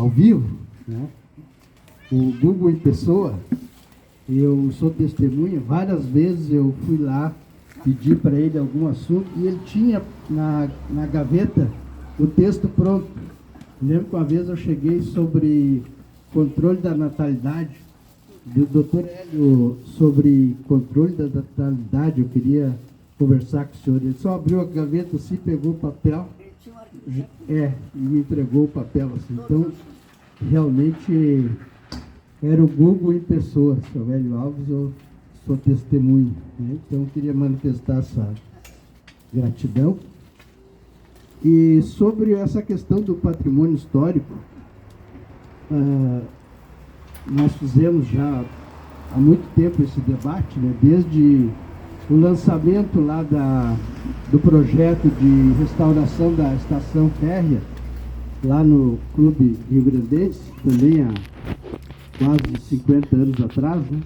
ao vivo, né? O Google em pessoa, eu sou testemunha, várias vezes eu fui lá pedir para ele algum assunto e ele tinha na gaveta o texto pronto. Lembro que uma vez eu cheguei sobre controle da natalidade, do Dr. Hélio, sobre controle da natalidade, eu queria conversar com o senhor. Ele só abriu a gaveta assim, pegou o papel, e me entregou o papel assim. Então, realmente era o Google em pessoa, seu Hélio Alves, eu sou testemunho, né? Então, eu queria manifestar essa gratidão. E sobre essa questão do patrimônio histórico, nós fizemos já há muito tempo esse debate, né? Desde o lançamento lá do projeto de restauração da estação férrea, lá no Clube Rio Grandense, também há quase 50 anos atrás, né?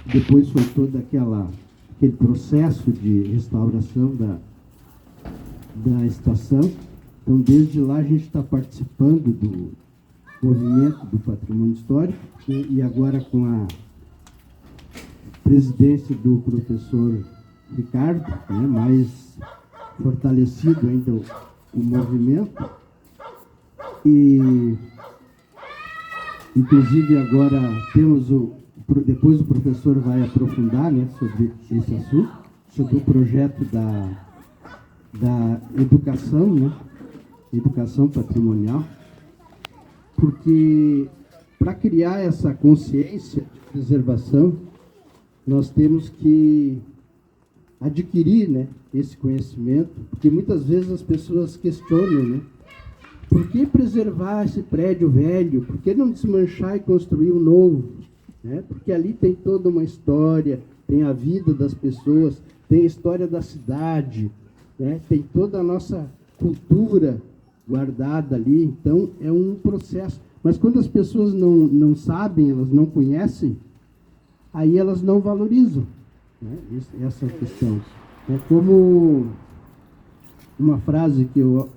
Depois foi todo aquele processo de restauração da estação. Então, desde lá, a gente está participando do movimento do patrimônio histórico e agora com a presidência do professor Ricardo, né, mais fortalecido ainda o movimento. E, inclusive, agora temos depois o professor vai aprofundar, né, sobre esse assunto, sobre o projeto da educação, né, educação patrimonial, porque para criar essa consciência de preservação, nós temos que adquirir, né, esse conhecimento, porque muitas vezes as pessoas questionam, né, por que preservar esse prédio velho? Por que não desmanchar e construir um novo? Né? Porque ali tem toda uma história, tem a vida das pessoas, tem a história da cidade, né? Tem toda a nossa cultura guardada ali. Então, é um processo. Mas quando as pessoas não sabem, elas não conhecem, aí elas não valorizam, né, essa questão. É como uma frase que eu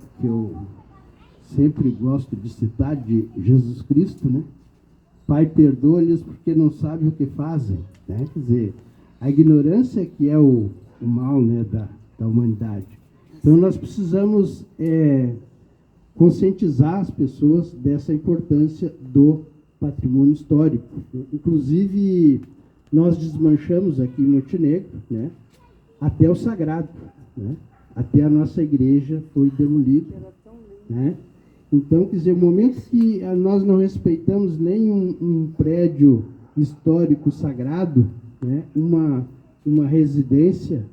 sempre gosto de citar, de Jesus Cristo, né? Pai, perdoa-lhes porque não sabem o que fazem. Né? Quer dizer, a ignorância que é o mal, né, da humanidade. Então, nós precisamos conscientizar as pessoas dessa importância do patrimônio histórico. Inclusive, nós desmanchamos aqui em Montenegro, né, até o sagrado, né, até a nossa igreja foi demolida. Né? Então, quer dizer, o momento que nós não respeitamos nem um prédio histórico sagrado, né, uma residência,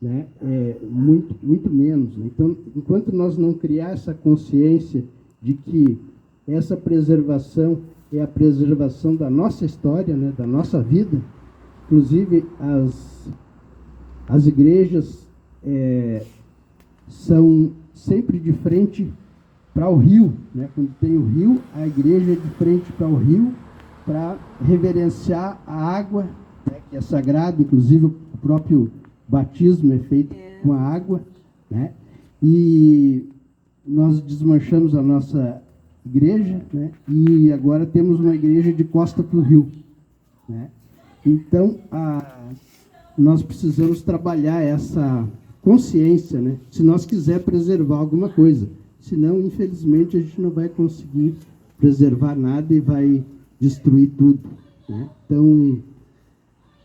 né, muito, muito menos. Né? Então, enquanto nós não criar essa consciência de que essa preservação é a preservação da nossa história, né, da nossa vida, inclusive as igrejas são sempre de frente para o rio, né? Quando tem o rio, a igreja é de frente para o rio, para reverenciar a água, né, que é sagrado, inclusive o próprio batismo é feito com a água, né? E nós desmanchamos a nossa igreja, né? E agora temos uma igreja de costa para o rio, né? Então, nós precisamos trabalhar essa consciência, né? Se nós quiser preservar alguma coisa. Senão, infelizmente, a gente não vai conseguir preservar nada e vai destruir tudo. Né? Então,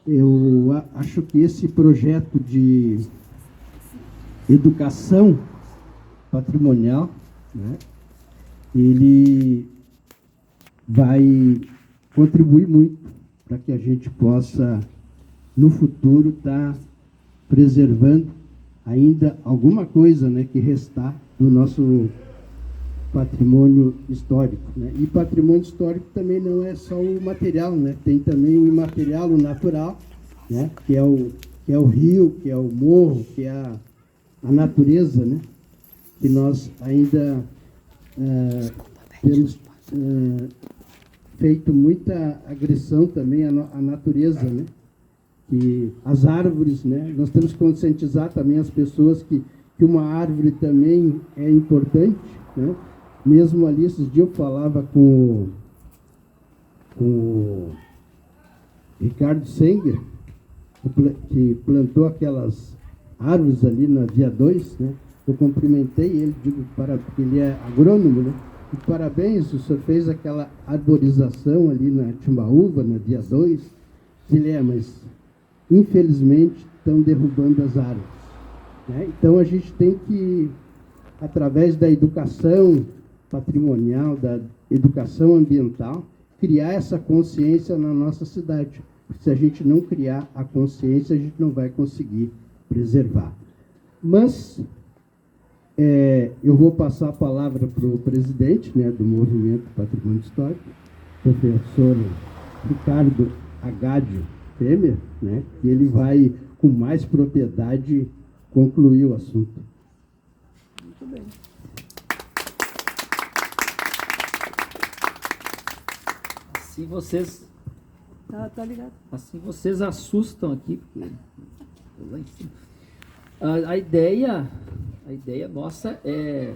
eu acho que esse projeto de educação patrimonial, né, ele vai contribuir muito para que a gente possa, no futuro, estar preservando ainda alguma coisa, né, que restar do nosso patrimônio histórico. Né? E patrimônio histórico também não é só o material, né? Tem também o imaterial, o natural, né? que é o rio, que é o morro, que é a natureza, né? Que nós ainda temos feito muita agressão também à natureza, né? Que as árvores, né? Nós temos que conscientizar também as pessoas que uma árvore também é importante, né? Mesmo ali, esses dias eu falava com o Ricardo Senger, que plantou aquelas árvores ali na Via 2, né? Eu cumprimentei ele, digo, porque ele é agrônomo, né? E parabéns, o senhor fez aquela arborização ali na Timbaúva, na Via 2. Ele mas infelizmente estão derrubando as árvores, né? Então a gente tem que, através da educação patrimonial, da educação ambiental, criar essa consciência na nossa cidade. Se a gente não criar a consciência, a gente não vai conseguir preservar. Mas eu vou passar a palavra para o presidente, né, do Movimento Patrimônio Histórico, professor Ricardo Agádio Temer, né, e ele vai, com mais propriedade, concluir o assunto. Muito bem. Assim vocês... Tá ligado. Assim vocês assustam aqui, porque... lá em cima. A ideia nossa é...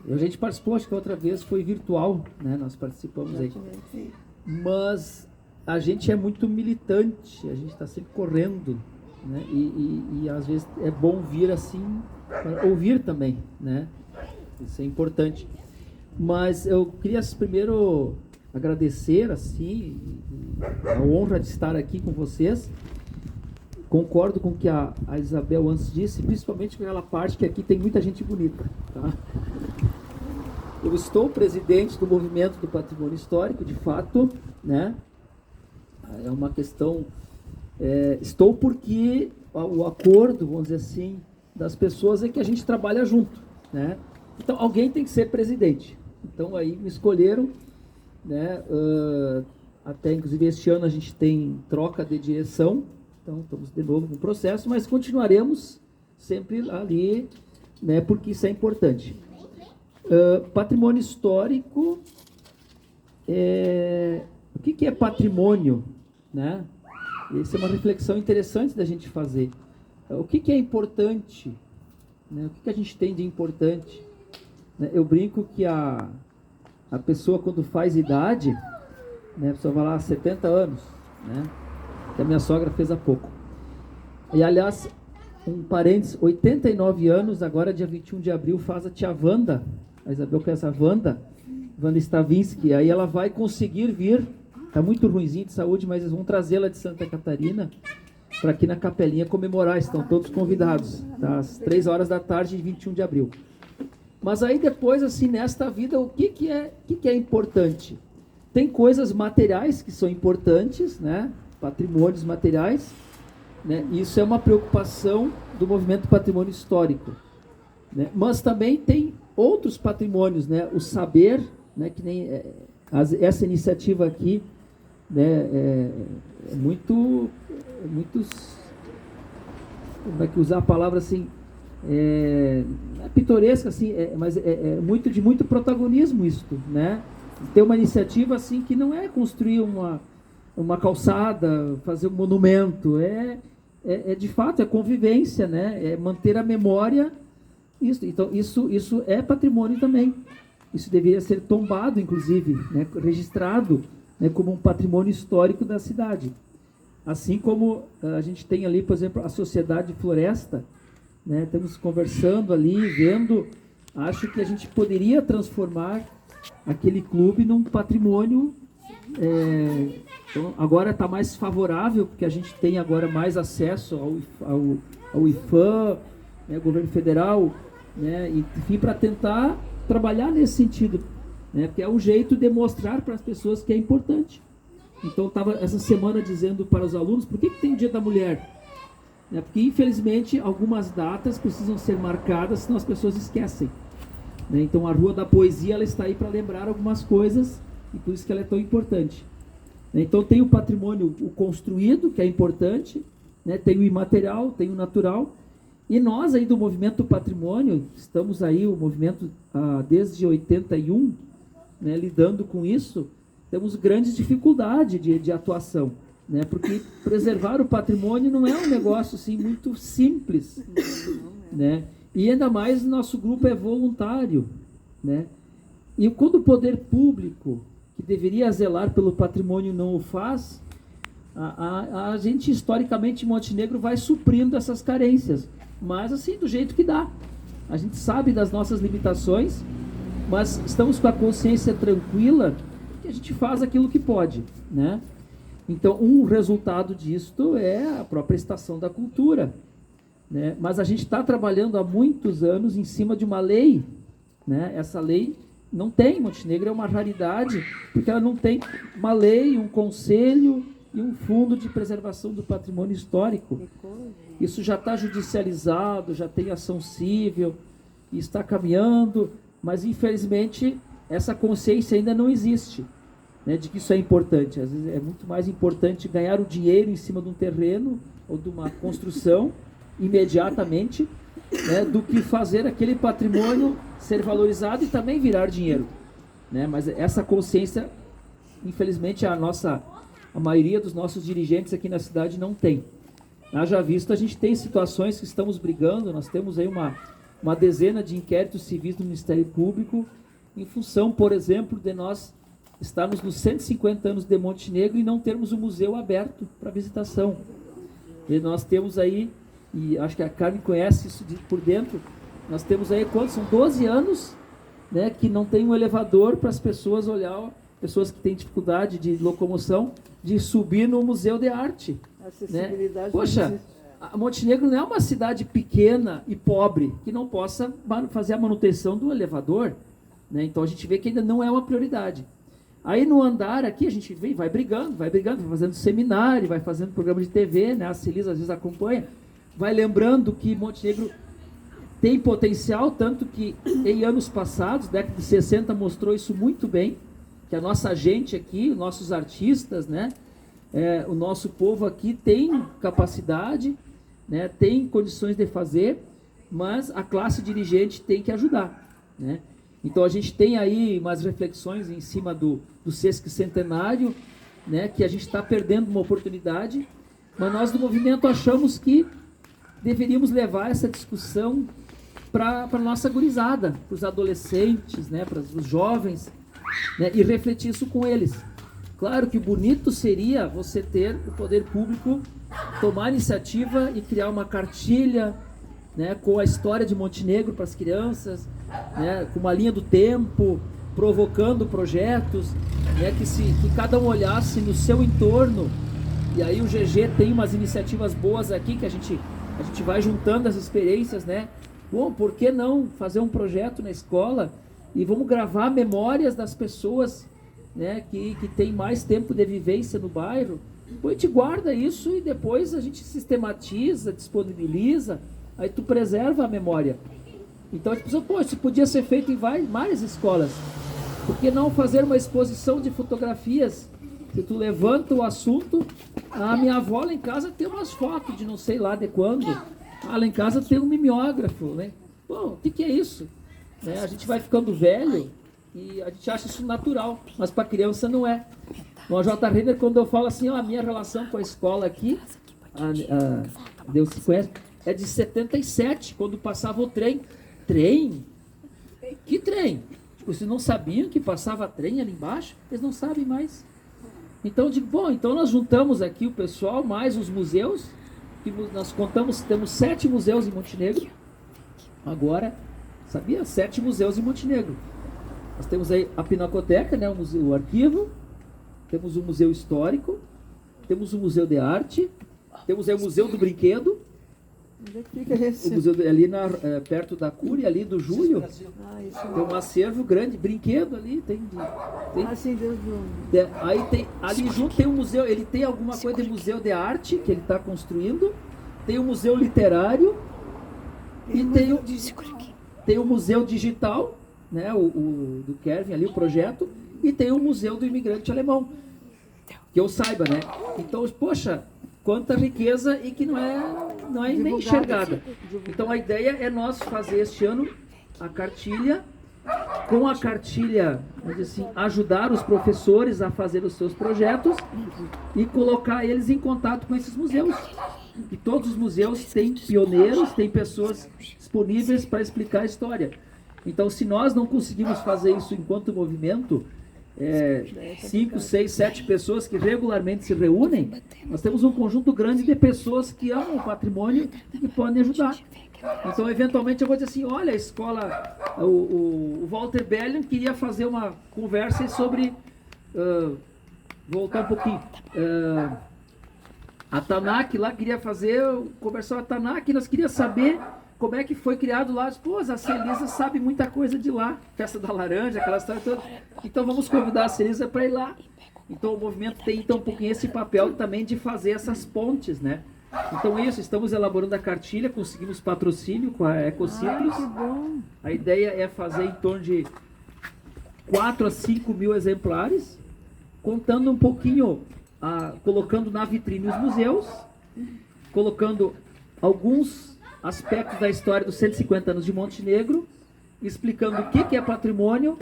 A gente participou, acho que outra vez foi virtual, né? Nós participamos aí. Mas a gente é muito militante, a gente está sempre correndo, né? E às vezes é bom vir assim, ouvir também, né? Isso é importante. Mas eu queria primeiro agradecer, assim, a honra de estar aqui com vocês. Concordo com o que a Isabel antes disse, principalmente com aquela parte que aqui tem muita gente bonita. Tá? Eu estou presidente do Movimento do Patrimônio Histórico, de fato, né? É uma questão... estou porque o acordo, vamos dizer assim, das pessoas é que a gente trabalha junto, né? Então, alguém tem que ser presidente. Então, aí me escolheram, né? Até, inclusive, este ano a gente tem troca de direção. Então, estamos de novo com o processo, mas continuaremos sempre ali, né, porque isso é importante. Patrimônio histórico, o que é patrimônio? Né? Essa é uma reflexão interessante da gente fazer. O que é importante? Né? O que a gente tem de importante? Né? Eu brinco que a pessoa, quando faz idade, né, a pessoa vai lá, 70 anos, né? Que a minha sogra fez há pouco. E, aliás, um parênteses, 89 anos, agora dia 21 de abril, faz a tia Wanda, a Isabel conhece a Wanda Stavinsky, aí ela vai conseguir vir, está muito ruimzinho de saúde, mas eles vão trazê-la de Santa Catarina para aqui na Capelinha comemorar, estão todos convidados, tá? Às 3 horas da tarde de 21 de abril. Mas aí depois, assim, nesta vida, o que é importante? Tem coisas materiais que são importantes, né? Patrimônios materiais, né? Isso é uma preocupação do Movimento Patrimônio Histórico, né? Mas também tem outros patrimônios, né? O saber, né? Que nem essa iniciativa aqui, né? É muito, como é que usar a palavra assim, é pitoresca assim, mas é muito protagonismo isso, né? Ter uma iniciativa assim que não é construir uma calçada, fazer um monumento, de fato, é convivência, né? É manter a memória, isso. Então, isso é patrimônio também. Isso deveria ser tombado, inclusive, né? Registrado, né? Como um patrimônio histórico da cidade. Assim como a gente tem ali, por exemplo, a Sociedade Floresta, né? Estamos conversando ali, vendo, acho que a gente poderia transformar aquele clube num patrimônio. Então, agora está mais favorável, porque a gente tem agora mais acesso ao IFAM, né, governo federal, né, enfim, para tentar trabalhar nesse sentido, né, porque é um jeito de mostrar para as pessoas que é importante. Então, estava essa semana dizendo para os alunos, por que tem o Dia da Mulher? Né, porque, infelizmente, algumas datas precisam ser marcadas, senão as pessoas esquecem. Né, então, a Rua da Poesia ela está aí para lembrar algumas coisas, e por isso que ela é tão importante. Então tem o patrimônio, o construído, que é importante, né? Tem o imaterial, tem o natural, e nós aí do Movimento do Patrimônio, estamos aí, o movimento desde 81, né, lidando com isso, temos grandes dificuldades de atuação, né? Porque preservar o patrimônio não é um negócio assim, muito simples, né? E ainda mais nosso grupo é voluntário, né? E quando o poder público, que deveria zelar pelo patrimônio, não o faz, a gente, historicamente, em Montenegro, vai suprindo essas carências. Mas, assim, do jeito que dá. A gente sabe das nossas limitações, mas estamos com a consciência tranquila que a gente faz aquilo que pode, né? Então, um resultado disto é a própria estação da cultura, né? Mas a gente está trabalhando há muitos anos em cima de uma lei, né? Essa lei não tem, Montenegro é uma raridade, porque ela não tem uma lei, um conselho e um fundo de preservação do patrimônio histórico. Isso já está judicializado, já tem ação civil, está caminhando, mas infelizmente essa consciência ainda não existe, né, de que isso é importante. Às vezes é muito mais importante ganhar o dinheiro em cima de um terreno ou de uma construção imediatamente, né, do que fazer aquele patrimônio ser valorizado e também virar dinheiro, né? Mas essa consciência, infelizmente, a maioria dos nossos dirigentes aqui na cidade não tem. Haja visto, a gente tem situações que estamos brigando, nós temos aí uma dezena de inquéritos civis do Ministério Público, em função, por exemplo, de nós estarmos nos 150 anos de Montenegro e não termos o museu aberto para visitação. E nós temos aí, e acho que a Carmen conhece isso por dentro, nós temos aí, quantos? São 12 anos, né, que não tem um elevador para as pessoas olhar, pessoas que têm dificuldade de locomoção, de subir no Museu de Arte. Acessibilidade, né? Poxa, a Montenegro não é uma cidade pequena e pobre que não possa fazer a manutenção do elevador, né? Então a gente vê que ainda não é uma prioridade. Aí no andar aqui a gente vai brigando, vai fazendo seminário, vai fazendo programa de TV, né? A Celisa às vezes acompanha, vai lembrando que Montenegro tem potencial, tanto que em anos passados, década de 60, mostrou isso muito bem, que a nossa gente aqui, os nossos artistas, né? O nosso povo aqui tem capacidade, né, tem condições de fazer, mas a classe dirigente tem que ajudar, né? Então a gente tem aí umas reflexões em cima do sesquicentenário, né, que a gente está perdendo uma oportunidade, mas nós do movimento achamos que deveríamos levar essa discussão para a nossa gurizada, para os adolescentes, né, para os jovens, né, e refletir isso com eles. Claro que bonito seria você ter o poder público tomar iniciativa e criar uma cartilha, né, com a história de Montenegro para as crianças, né, com uma linha do tempo, provocando projetos, né, que cada um olhasse no seu entorno. E aí o GG tem umas iniciativas boas aqui que a gente vai juntando as experiências, né? Bom, por que não fazer um projeto na escola e vamos gravar memórias das pessoas, né, que tem mais tempo de vivência no bairro? Depois a gente guarda isso e depois a gente sistematiza, disponibiliza, aí tu preserva a memória. Então a gente pensou, pô, isso podia ser feito em várias escolas. Por que não fazer uma exposição de fotografias? Se tu levanta o assunto, a minha avó lá em casa tem umas fotos de não sei lá de quando. Lá em casa tem um mimeógrafo, né? Bom, o que é isso? Né? A gente vai ficando velho e a gente acha isso natural, mas para criança não é. O J. Renner, quando eu falo assim, ó, a minha relação com a escola aqui, Deus se conhece, é de 77, quando passava o trem. Trem? Que trem? Vocês não sabiam que passava trem ali embaixo? Eles não sabem mais. Então eu digo, bom, então nós juntamos aqui o pessoal, mais os museus, que nós contamos, temos 7 museus em Montenegro, agora, sabia? 7 museus em Montenegro. Nós temos aí a Pinacoteca, né, o arquivo, temos o Museu Histórico, temos o Museu de Arte, temos aí o Museu do Brinquedo, onde é que fica esse? o museu ali perto da Cúria, ali do Júlio, tem um acervo grande, brinquedo ali, sim, Deus do... Aí tem, ali junto tem um museu, ele tem alguma coisa de museu de arte que ele está construindo, tem o museu literário e tem o museu digital, né, o do Kevin ali, o projeto, e tem o museu do imigrante alemão, que eu saiba, né? Então, poxa, quanta riqueza e que não é nem enxergada. Então a ideia é nós fazer este ano a cartilha, com a cartilha, vamos dizer assim, ajudar os professores a fazer os seus projetos e colocar eles em contato com esses museus. E todos os museus têm pioneiros, têm pessoas disponíveis para explicar a história. Então, se nós não conseguimos fazer isso enquanto movimento, 5, 6, 7 pessoas que regularmente se reúnem, nós temos um conjunto grande de pessoas que amam o patrimônio e que podem ajudar. Então, eventualmente, eu vou dizer assim, olha, a escola, o Walter Bellion queria fazer uma conversa sobre, voltar um pouquinho, a Tanak lá queria conversar a Tanak, nós queríamos saber como é que foi criado lá. Pô, a Celisa sabe muita coisa de lá, festa da laranja, aquela história toda. Então vamos convidar a Celisa para ir lá. Então o movimento tem então um pouquinho esse papel também de fazer essas pontes, né? Então isso, estamos elaborando a cartilha, conseguimos patrocínio com a Ecocitrus. Que bom. A ideia é fazer em torno de 4 a 5 mil exemplares, contando um pouquinho, colocando na vitrine os museus, colocando alguns aspectos da história dos 150 anos de Montenegro, explicando o que é patrimônio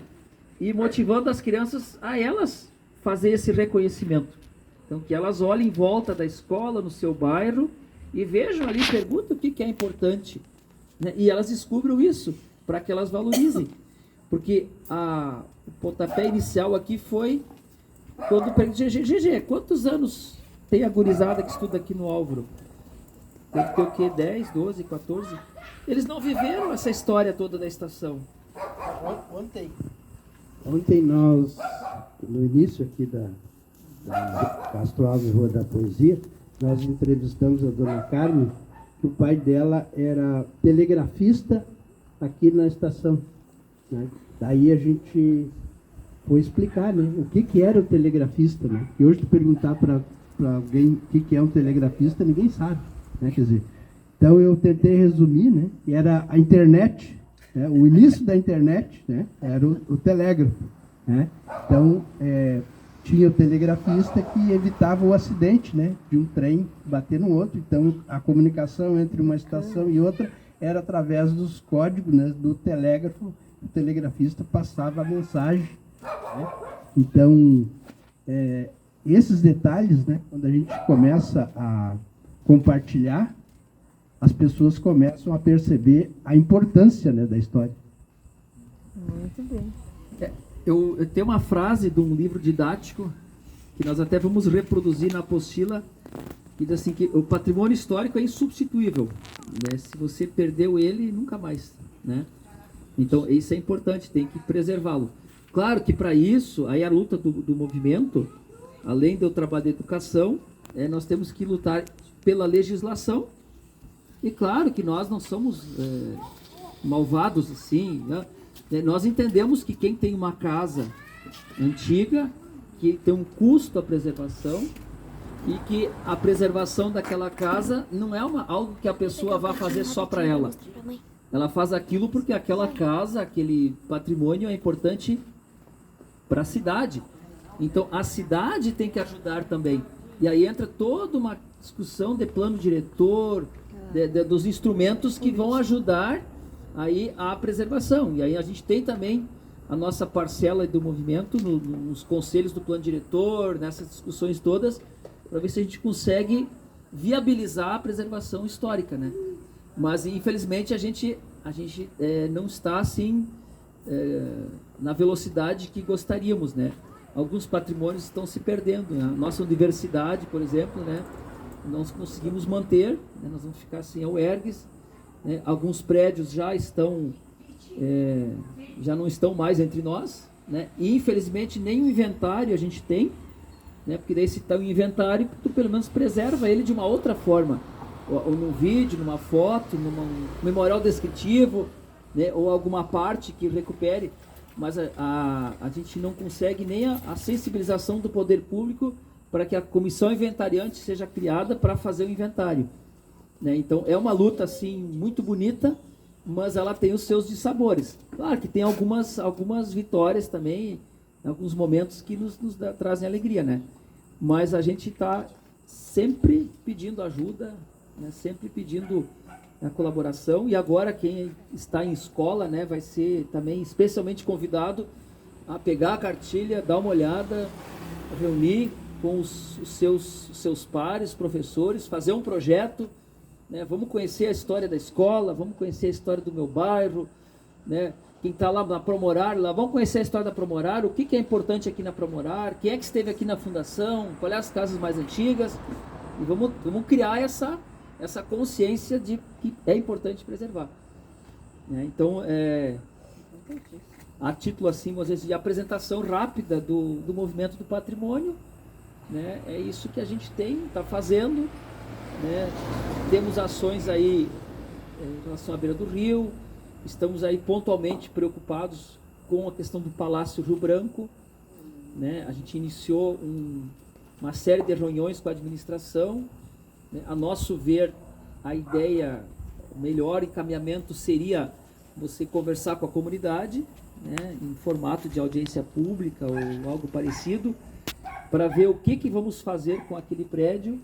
e motivando as crianças a elas fazer esse reconhecimento. Então, que elas olhem em volta da escola, no seu bairro, e vejam ali, perguntam o que é importante, né? E elas descubram isso, para que elas valorizem. Porque o pontapé inicial aqui foi quando eu perguntei, GG, quantos anos tem a gurizada que estuda aqui no Álvaro? Tem que ter o quê? 10, 12, 14? Eles não viveram essa história toda da estação. Ontem nós, no início aqui da Castro Alves Rua da Poesia, nós entrevistamos a dona Carmen, que o pai dela era telegrafista aqui na estação, né? Daí a gente foi explicar, né, o que era o telegrafista, né? E hoje tu perguntar para alguém o que é um telegrafista, ninguém sabe, né? Quer dizer, então eu tentei resumir, né? E era a internet, né? O início da internet, né? Era o telégrafo, né? Então tinha o telegrafista que evitava o acidente, né? De um trem bater no outro. Então a comunicação entre uma estação e outra era através dos códigos, né, do telégrafo. O telegrafista passava a mensagem, né? Então esses detalhes, né, quando a gente começa a compartilhar, as pessoas começam a perceber a importância, né, da história. Muito bem. Eu tenho uma frase de um livro didático que nós até vamos reproduzir na apostila, que diz assim que o patrimônio histórico é insubstituível, né? Se você perdeu ele, nunca mais, né? Então isso é importante, tem que preservá-lo. Claro que para isso, aí a luta do movimento, além do trabalho de educação, nós temos que lutar pela legislação. E claro que nós não somos malvados assim, né? Nós entendemos que quem tem uma casa antiga, que tem um custo a preservação, e que a preservação daquela casa não é algo que a pessoa vá fazer só para ela. Ela faz aquilo porque aquela casa, aquele patrimônio é importante para a cidade. Então a cidade tem que ajudar também. E aí entra toda uma discussão de plano diretor, dos instrumentos que vão ajudar aí a preservação. E aí a gente tem também a nossa parcela do movimento nos conselhos do plano diretor, nessas discussões todas, para ver se a gente consegue viabilizar a preservação histórica, né? Mas infelizmente a gente não está assim na velocidade que gostaríamos, né? Alguns patrimônios estão se perdendo, né? A nossa universidade, por exemplo, né? Nós conseguimos manter, né? Nós vamos ficar sem UERGS, né? Alguns prédios já não estão mais entre nós, né? E infelizmente nem o inventário a gente tem, né? Porque daí se está o inventário, tu pelo menos preserva ele de uma outra forma, ou num vídeo, numa foto, num memorial descritivo, né? Ou alguma parte que recupere, mas a gente não consegue nem a sensibilização do poder público para que a comissão inventariante seja criada para fazer o inventário, né? Então é uma luta assim muito bonita, mas ela tem os seus dissabores. Claro que tem algumas vitórias também, alguns momentos que nos trazem alegria, né? Mas a gente está sempre pedindo ajuda, né? Sempre pedindo a colaboração, e agora quem está em escola, né, vai ser também especialmente convidado a pegar a cartilha, dar uma olhada, reunir com os seus pares, professores, fazer um projeto, né? Vamos conhecer a história da escola, vamos conhecer a história do meu bairro, né? quem está lá na Promorar, lá, vamos conhecer a história da Promorar, o que é importante aqui na Promorar, quem é que esteve aqui na fundação, qual é as casas mais antigas, e vamos criar essa consciência de que é importante preservar. Né? Então, a título assim, às vezes, de apresentação rápida do movimento do patrimônio, né? É isso que a gente está fazendo, né? Temos ações aí em relação à beira do rio, estamos aí pontualmente preocupados com a questão do Palácio Rio Branco, né? A gente iniciou uma série de reuniões com a administração, né? A nosso ver, a ideia, o melhor encaminhamento seria você conversar com a comunidade, né? Em formato de audiência pública ou algo parecido, para ver o que vamos fazer com aquele prédio,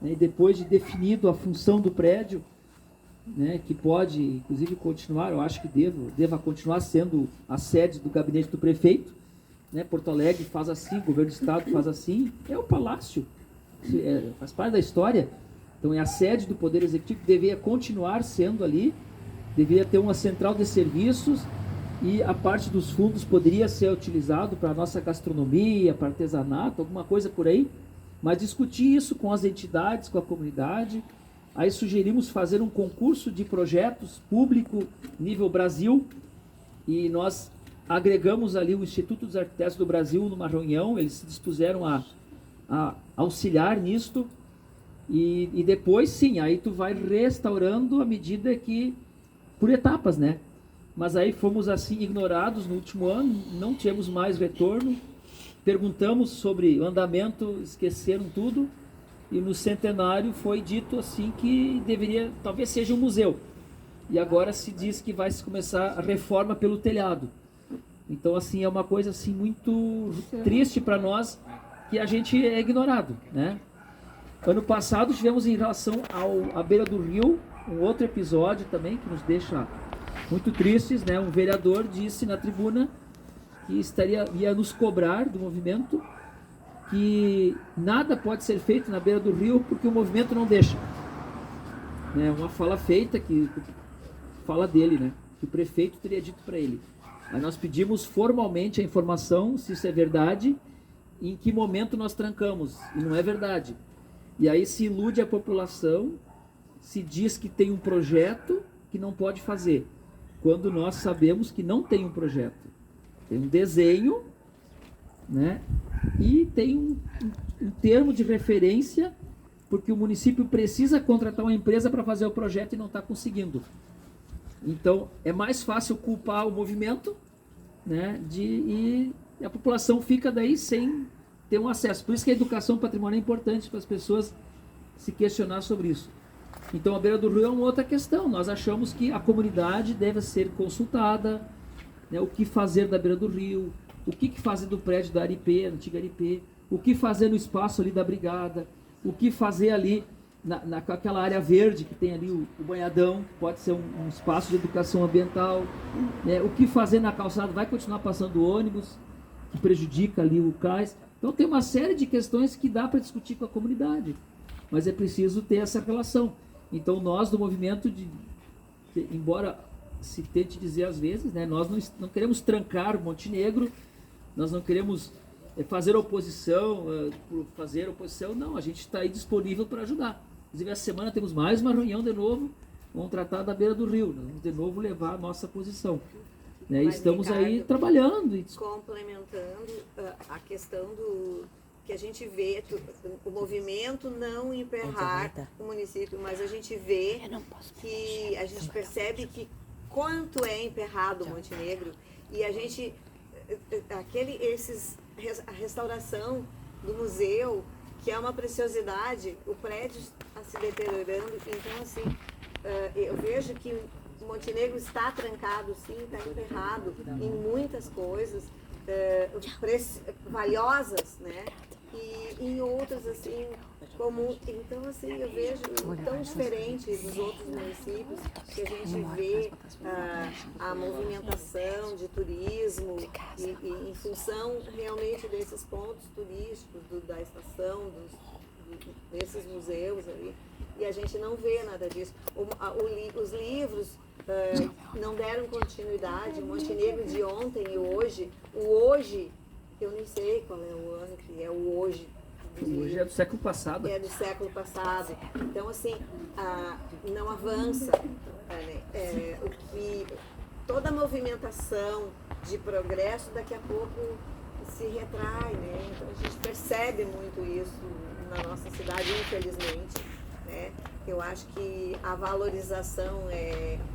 né? E depois de definido a função do prédio, né, que pode, inclusive, continuar, eu acho que deva continuar sendo a sede do gabinete do prefeito, né? Porto Alegre faz assim, o governo do estado faz assim, é o palácio, faz parte da história, então é a sede do Poder Executivo, que deveria continuar sendo ali, deveria ter uma central de serviços, e a parte dos fundos poderia ser utilizado para a nossa gastronomia, para artesanato, alguma coisa por aí, mas discutir isso com as entidades, com a comunidade. Aí sugerimos fazer um concurso de projetos público nível Brasil, e nós agregamos ali o Instituto dos Arquitetos do Brasil numa reunião, eles se dispuseram a auxiliar nisto, e depois sim, aí tu vai restaurando à medida que, por etapas, né? Mas aí fomos assim ignorados no último ano, não tivemos mais retorno, perguntamos sobre o andamento, esqueceram tudo, e no centenário foi dito assim que deveria, talvez seja um museu. E agora se diz que vai se começar a reforma pelo telhado. Então assim é uma coisa assim muito triste para nós, que a gente é ignorado, né? Ano passado tivemos, em relação à beira do rio, um outro episódio também que nos deixa muito tristes, né? Um vereador disse na tribuna que ia nos cobrar do movimento que nada pode ser feito na beira do rio porque o movimento não deixa. Né? Uma fala feita, que fala dele, né? Que o prefeito teria dito para ele. Aí nós pedimos formalmente a informação, se isso é verdade, em que momento nós trancamos, e não é verdade. E aí se ilude a população, se diz que tem um projeto que não pode fazer, quando nós sabemos que não tem um projeto. Tem um desenho, né? E tem um termo de referência, porque o município precisa contratar uma empresa para fazer o projeto e não está conseguindo. Então, é mais fácil culpar o movimento, né? E a população fica daí sem ter um acesso. Por isso que a educação patrimonial é importante para as pessoas se questionar sobre isso. Então, a beira do rio é uma outra questão. Nós achamos que a comunidade deve ser consultada, né? O que fazer da beira do rio, o que fazer do prédio da Aripê, antiga Aripê, o que fazer no espaço ali da Brigada, o que fazer ali naquela área verde que tem ali o banhadão, que pode ser um espaço de educação ambiental, né? O que fazer na calçada, vai continuar passando ônibus, que prejudica ali o cais. Então tem uma série de questões que dá para discutir com a comunidade, mas é preciso ter essa relação. Então nós do movimento, embora se tente dizer às vezes, né, nós não queremos trancar Montenegro, nós não queremos fazer oposição, por fazer oposição, não, a gente está aí disponível para ajudar. Inclusive, essa semana temos mais uma reunião de novo, vamos tratar da beira do rio, nós vamos de novo levar a nossa posição. Né? E estamos Ricardo, aí trabalhando. Complementando a questão do que a gente vê, o movimento não emperrar o município, mas a gente vê que a gente percebe que quanto é emperrado o Montenegro, e a gente, a restauração do museu, que é uma preciosidade, o prédio está se deteriorando, então assim, eu vejo que o Montenegro está trancado, sim, está emperrado em muitas coisas valiosas, né? E em outras, assim, como... Então, assim, eu vejo tão diferente dos outros municípios, que a gente vê a movimentação de turismo e em função realmente desses pontos turísticos, da estação, nesses museus ali, e a gente não vê nada disso. Os livros não deram continuidade. O Montenegro de ontem e hoje, o hoje, eu nem sei qual é o ano que é o hoje. Hoje é do século passado. É do século passado. Então, assim, não avança. Toda a movimentação de progresso, daqui a pouco se retrai, né? Então, a gente percebe muito isso na nossa cidade, infelizmente, né? Eu acho que a valorização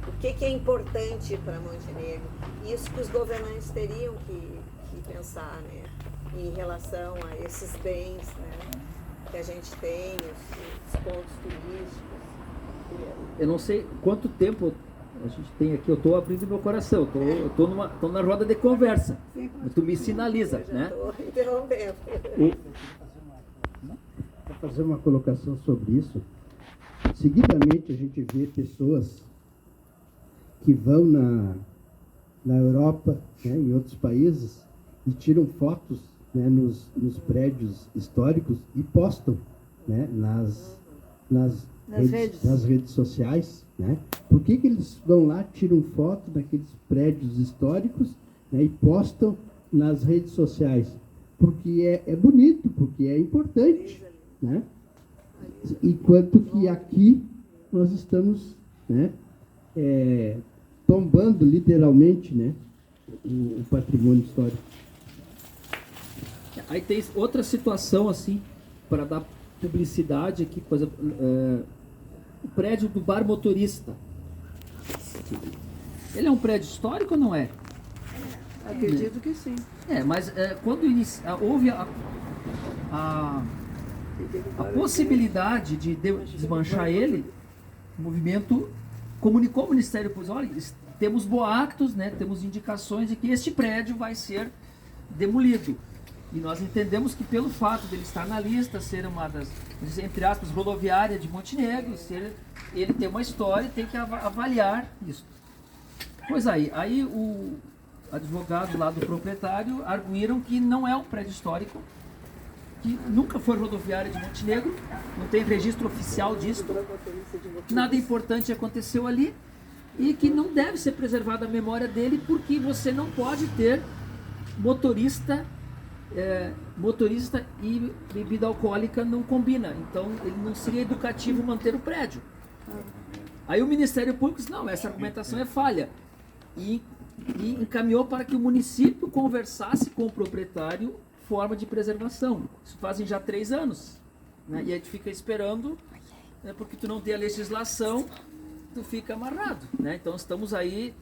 o que é importante para Montenegro. Isso que os governantes teriam que pensar, né? Em relação a esses bens, né? Que a gente tem, os pontos turísticos. Eu não sei quanto tempo a gente tem aqui, eu estou abrindo meu coração, eu tô na roda de conversa. Tu me sinaliza, né? Estou interrompendo. Para fazer uma colocação sobre isso, seguidamente a gente vê pessoas que vão na Europa, né, em outros países, e tiram fotos, né, nos prédios históricos e postam, né, nas redes sociais, né? Por que eles vão lá, tiram foto daqueles prédios históricos, né, e postam nas redes sociais? Porque é bonito, porque é importante, né? Enquanto que aqui nós estamos, né, tombando literalmente, né, o patrimônio histórico. Aí tem outra situação assim, para dar publicidade aqui, por exemplo, o prédio do Bar Motorista. Ele é um prédio histórico ou não é? Acredito que sim. Mas quando houve a possibilidade de desmanchar ele, o movimento comunicou ao Ministério Público: olha, temos boatos, né, temos indicações de que este prédio vai ser demolido. E nós entendemos que pelo fato dele estar na lista, ser uma das, entre aspas, rodoviária de Montenegro, ele tem uma história e tem que avaliar isso. Pois aí o advogado lá do proprietário arguíram que não é um prédio histórico, que nunca foi rodoviária de Montenegro, não tem registro oficial disso, nada importante aconteceu ali, e que não deve ser preservada a memória dele, porque você não pode ter motorista e bebida alcoólica, não combina, então ele não seria educativo manter o prédio. Aí o Ministério Público disse: não, essa argumentação é falha, e encaminhou para que o município conversasse com o proprietário forma de preservação. Isso fazem já 3 anos, né? E a gente fica esperando, né, porque tu não tem a legislação, tu fica amarrado, né? Então estamos aí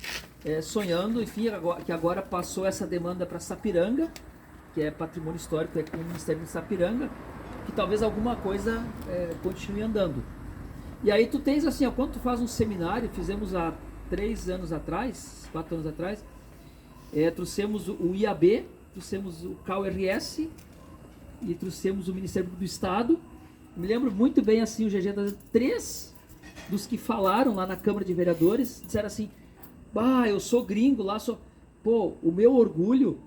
sonhando, enfim, que agora passou essa demanda para Sapiranga, que é patrimônio histórico, com o Ministério de Sapiranga, que talvez alguma coisa continue andando. E aí tu tens assim, quando tu faz um seminário, fizemos há 4 anos atrás, trouxemos o IAB, trouxemos o CAURS e trouxemos o Ministério do Estado. Me lembro muito bem assim, o GG, 3 dos que falaram lá na Câmara de Vereadores disseram assim: eu sou gringo lá, o meu orgulho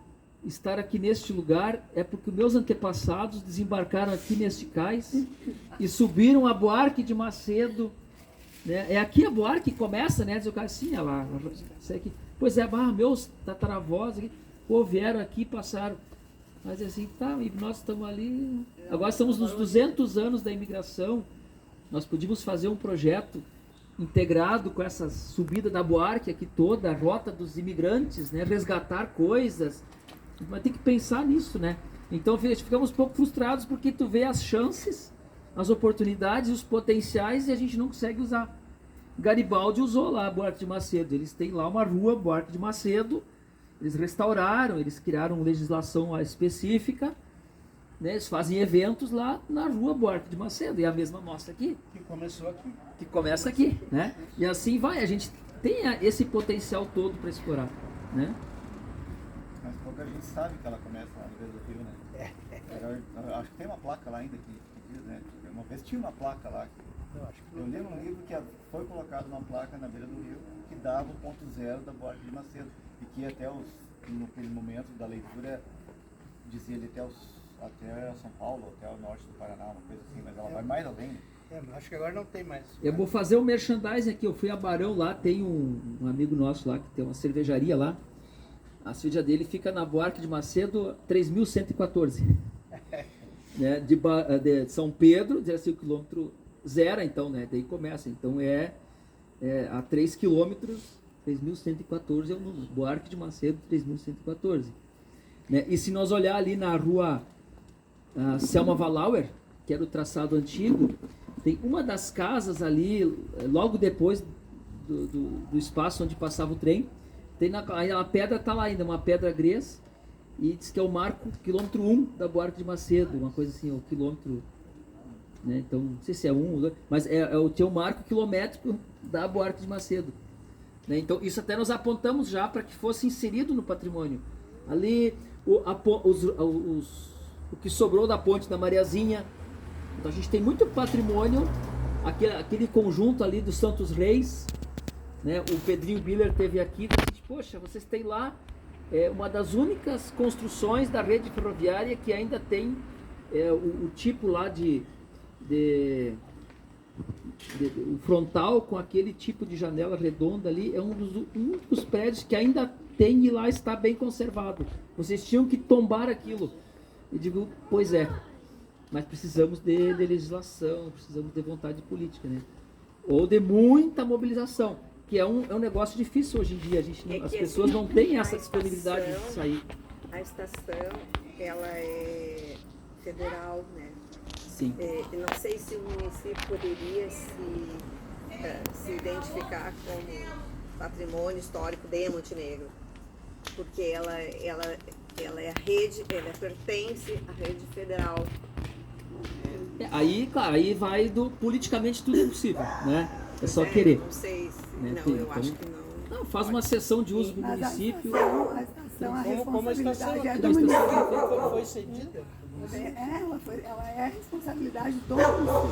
estar aqui neste lugar é porque meus antepassados desembarcaram aqui neste cais e subiram a Buarque de Macedo, né? É aqui a Buarque começa, né? Diz o cara assim, olha lá, aqui. Pois meus tataravós aqui, vieram aqui, passaram. Mas assim, tá, e nós estamos ali. Agora estamos nos 200 anos da imigração. Nós podíamos fazer um projeto integrado com essa subida da Buarque aqui toda, a rota dos imigrantes, né? Resgatar coisas. Mas tem que pensar nisso, né? Então ficamos um pouco frustrados porque tu vê as chances, as oportunidades, os potenciais, e a gente não consegue usar. Garibaldi usou lá a Buarque de Macedo. Eles têm lá uma rua, Buarque de Macedo. Eles restauraram, eles criaram legislação específica, né? Eles fazem eventos lá na rua Buarque de Macedo. E a mesma mostra aqui. Que começou aqui. Que começa aqui, né? E assim vai. A gente tem esse potencial todo para explorar, né? Mas pouca gente sabe que ela começa lá no Beira do Rio, né? Eu acho que tem uma placa lá ainda que diz, né? Uma vez tinha uma placa lá. Eu li num livro que foi colocado uma placa na beira do rio que dava o ponto zero da Buarque de Macedo. E que até naquele momento da leitura dizia ele até os até São Paulo, até o norte do Paraná, uma coisa assim, mas ela vai mais além. Mas acho que agora não tem mais. Eu vou fazer um merchandising aqui. Eu fui a Barão lá, tem um amigo nosso lá que tem uma cervejaria lá. A cerveja dele fica na Buarque de Macedo 3114. Né? De São Pedro, 16 km zero, então, né? Daí começa. Então a 3 km, 3114 é o número. Buarque de Macedo, 3114. Né? E se nós olhar ali na rua Selma Valauer, que era o traçado antigo, tem uma das casas ali, logo depois do espaço onde passava o trem, tem a pedra está lá ainda, uma pedra gresa, e diz que é o marco quilômetro 1 da Buarque de Macedo, uma coisa assim, o quilômetro, né? Então, não sei se é 1 ou 2, mas tem o marco quilométrico da Buarque de Macedo. Né? Então, isso até nós apontamos já para que fosse inserido no patrimônio. Ali, o que sobrou da ponte da Mariazinha. Então, a gente tem muito patrimônio, aquele conjunto ali dos Santos Reis, né? O Pedrinho Biller teve aqui, disse, poxa, vocês têm lá uma das únicas construções da rede ferroviária que ainda tem o tipo lá o frontal com aquele tipo de janela redonda ali, é um dos únicos prédios que ainda tem e lá está bem conservado. Vocês tinham que tombar aquilo. Eu digo, pois é, mas precisamos de legislação, precisamos de vontade política, né? Ou de muita mobilização, que é um negócio difícil hoje em dia. As pessoas não têm essa disponibilidade de sair. A estação, ela é federal, né? Sim. Eu não sei se o município poderia se identificar como patrimônio histórico de Montenegro, porque ela é a rede, ela pertence à rede federal. Aí, claro, aí vai politicamente tudo é possível, né? É só querer. Não sei se, Né? não, eu Então, acho que não. Não, faz uma sessão de uso do Mas município. a estação, a Como a estação responsabilidade é aqui do município. foi cedida. Ela é a responsabilidade do município.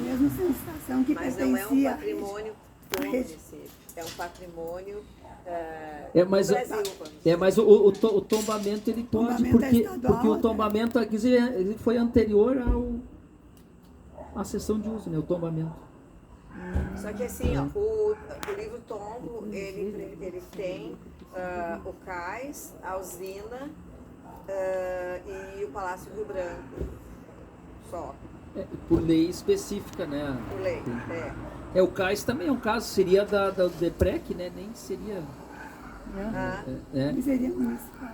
Mesmo sendo estação que Mas não pertencia é um patrimônio do município, é um patrimônio Mas, do Brasil. mas o tombamento ele pode, Tombamento é porque estadual, o tombamento aqui ele foi anterior à sessão de uso, né? O tombamento. Só que assim, ó, o livro tombo, ele tem o cais, a usina e o Palácio Rio Branco. Só, Por lei específica, né? por lei. O cais também é um caso, seria da DEPREC, né? Nem seria. Seria municipal.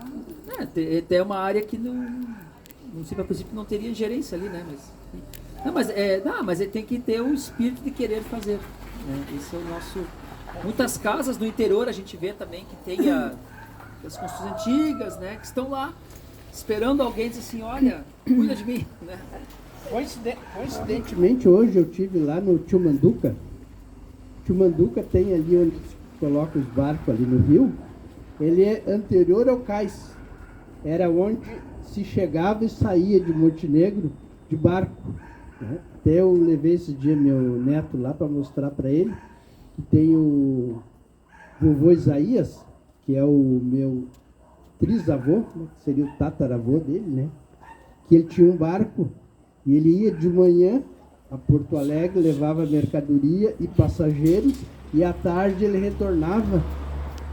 Tem uma área que não. O município, a princípio, não teria gerência ali, né? Mas tem que ter o espírito de querer fazer. Né? Esse é o nosso. Muitas casas no interior a gente vê também que tem as construções antigas, né? Que estão lá esperando alguém dizer assim, olha, cuida de mim, né? Coincidentemente, hoje eu tive lá no Tio Manduca. Tio Manduca tem ali onde se coloca os barcos ali no rio. Ele é anterior ao cais. Era onde se chegava e saía de Montenegro de barco. Né? Até eu levei esse dia meu neto lá para mostrar para ele que tem o vovô Isaías, que é o meu trisavô, né? Que seria o tataravô dele, né? Que ele tinha um barco e ele ia de manhã a Porto Alegre, levava mercadoria e passageiros, e à tarde ele retornava,